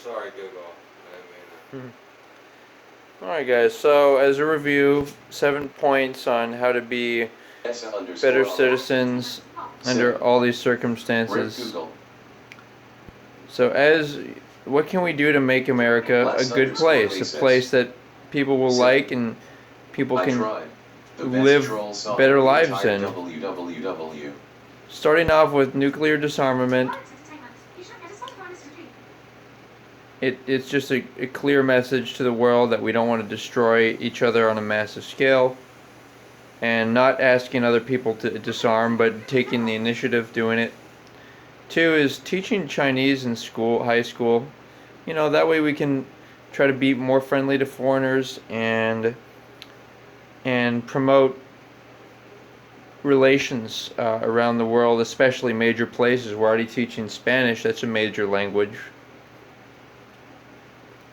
sorry, Google. I didn't mean Alright guys, so as a review, 7 points on how to be better citizens under all these circumstances. So what can we do to make America a good place? A place that people will like and people can live better lives in. Starting off with nuclear disarmament. It's just a clear message to the world that we don't want to destroy each other on a massive scale, and not asking other people to disarm, but taking the initiative doing it. 2 is teaching Chinese in school, high school. You know, that way we can try to be more friendly to foreigners and promote relations around the world, especially major places. We're already teaching Spanish, that's a major language.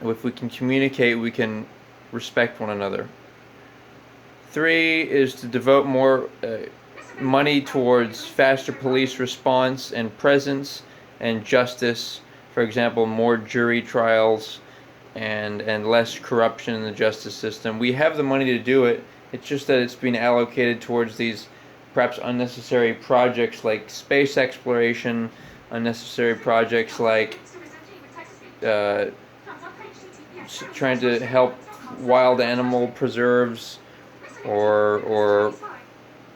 If we can communicate, we can respect one another. 3 is to devote more money towards faster police response and presence and justice. For example, more jury trials and less corruption in the justice system. We have the money to do it. It's just that it's being allocated towards these perhaps unnecessary projects like space exploration, unnecessary projects like trying to help wild animal preserves, or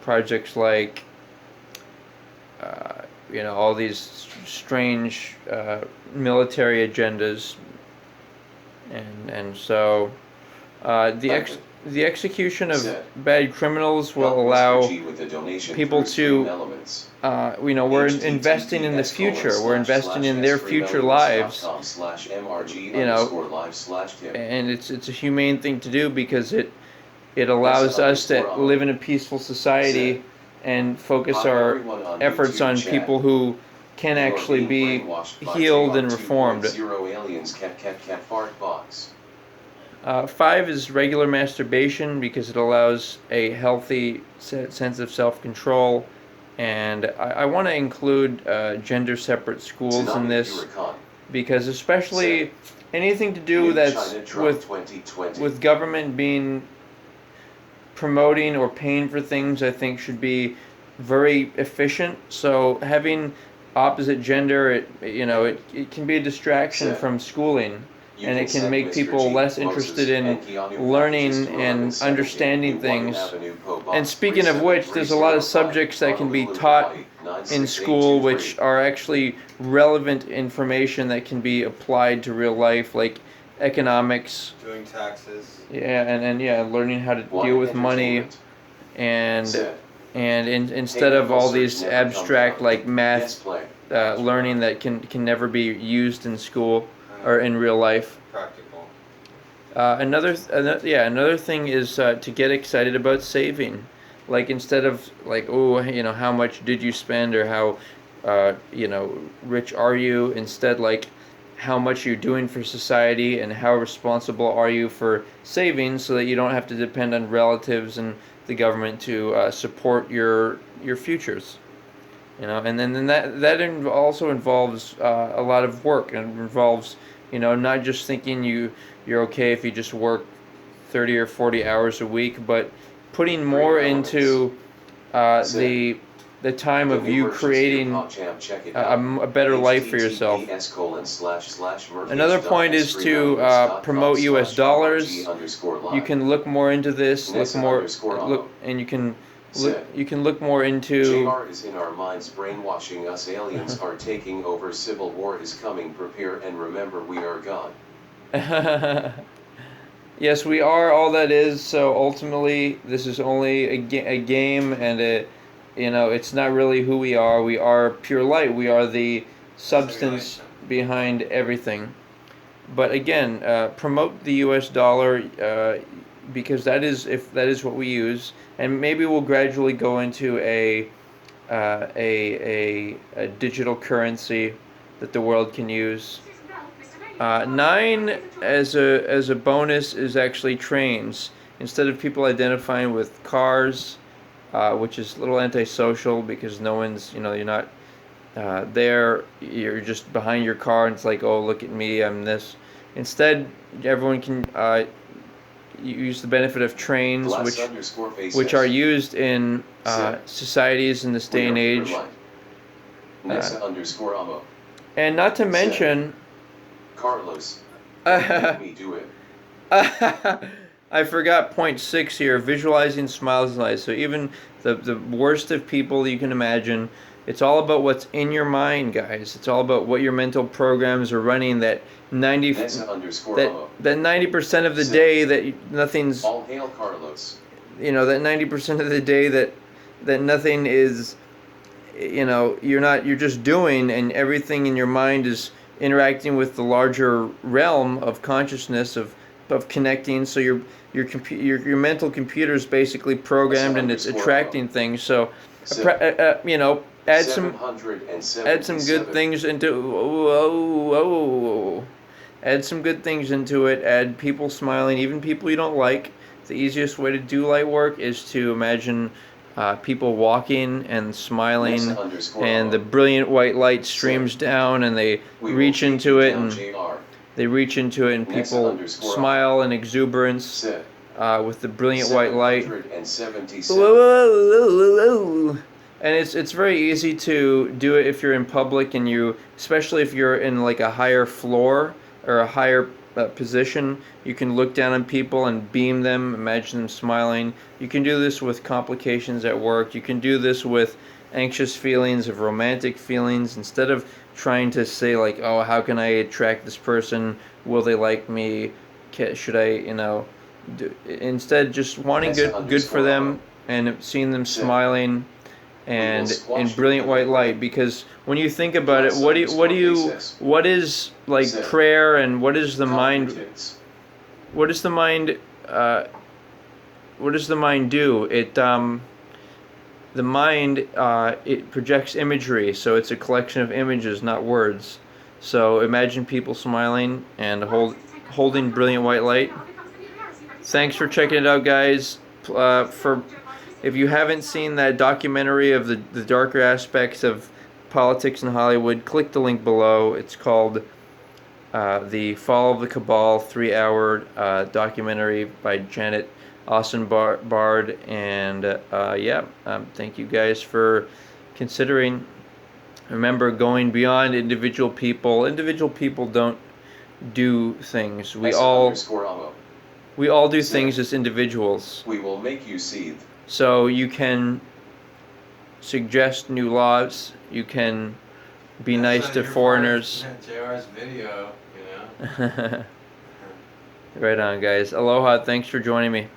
projects like all these strange military agendas, and so the execution of bad criminals will allow people to we're investing in the future. We're investing in their future lives. And it's a humane thing to do because it allows us to live in a peaceful society and focus our efforts on people who can actually be healed and reformed. 5 is regular masturbation because it allows a healthy sense of self-control, and I want to include gender-separate schools in this, because especially anything to do that's with government being promoting or paying for things, I think should be very efficient. So having opposite gender, it can be a distraction from schooling, and it can make people less interested in learning and understanding things. And speaking of which, there's a lot of subjects that can be taught in school which are actually relevant information that can be applied to real life, like economics, doing taxes, learning how to deal with money, and instead of all these abstract like math learning that can never be used in school or in real life. Practical. Another thing is to get excited about saving. Like, instead of like, how much did you spend, or how rich are you? Instead, like, how much you're doing for society and how responsible are you for saving, so that you don't have to depend on relatives and the government to support your futures. And then that also involves a lot of work, and involves not just thinking you're okay if you just work 30 or 40 hours a week, but putting more into the time of you creating a better life for yourself. Another point is to promote U.S. dollars. You can look more into this, and you can look more into. JR is in our minds brainwashing us. Aliens are taking over. Civil war is coming. Prepare and remember, we are God. Yes, we are all that is. So ultimately, this is only a game, and it's not really who we are. We are pure light. We are the substance behind everything. But again, promote the U.S. dollar, because that is what we use, and maybe we'll gradually go into a digital currency that the world can use. 9 as a bonus is actually trains. Instead of people identifying with cars, which is a little antisocial because no one's, you're not there you're just behind your car and it's like, oh, look at me, I'm this. Instead, everyone can use the benefit of trains, which are used in societies in this day and age. And not to mention, Carlos, don't make me do it. I forgot point 6 here, visualizing smiles and lies. So even the worst of people you can imagine, it's all about what's in your mind, guys. It's all about what your mental programs are running that 90% of the day that nothing's, all hail Carlos. that 90% of the day that nothing is, you're just doing, and everything in your mind is interacting with the larger realm of consciousness of connecting. So your mental computer is basically programmed and it's attracting things. So add some good things into add some good things into it. Add people smiling, even people you don't like. The easiest way to do light work is to imagine people walking and smiling, and the brilliant white light streams down, and they reach into it, and people smile in exuberance with the brilliant white light. And it's very easy to do it if you're in public, and especially if you're in like a higher floor or a higher position. You can look down on people and beam them, imagine them smiling. You can do this with complications at work. You can do this with anxious feelings, of romantic feelings. Instead of trying to say like, oh, how can I attract this person? Will they like me? Should I, instead just wanting good for them and seeing them smiling and in brilliant white light. Because when you think about it, what is like prayer, and what is the mind? What does the mind? What does the mind do? The mind it projects imagery, so it's a collection of images, not words. So imagine people smiling and holding brilliant white light. Thanks for checking it out, guys. If you haven't seen that documentary of the darker aspects of politics in Hollywood, click the link below. It's called The Fall of the Cabal, 3-hour documentary by Janet Austin Bard. And thank you guys for considering. Remember, going beyond individual people. Individual people don't do things. We all do things as individuals. We will make you seethe. So you can suggest new laws. You can be nice to foreigners. JR's video, Right on, guys. Aloha. Thanks for joining me.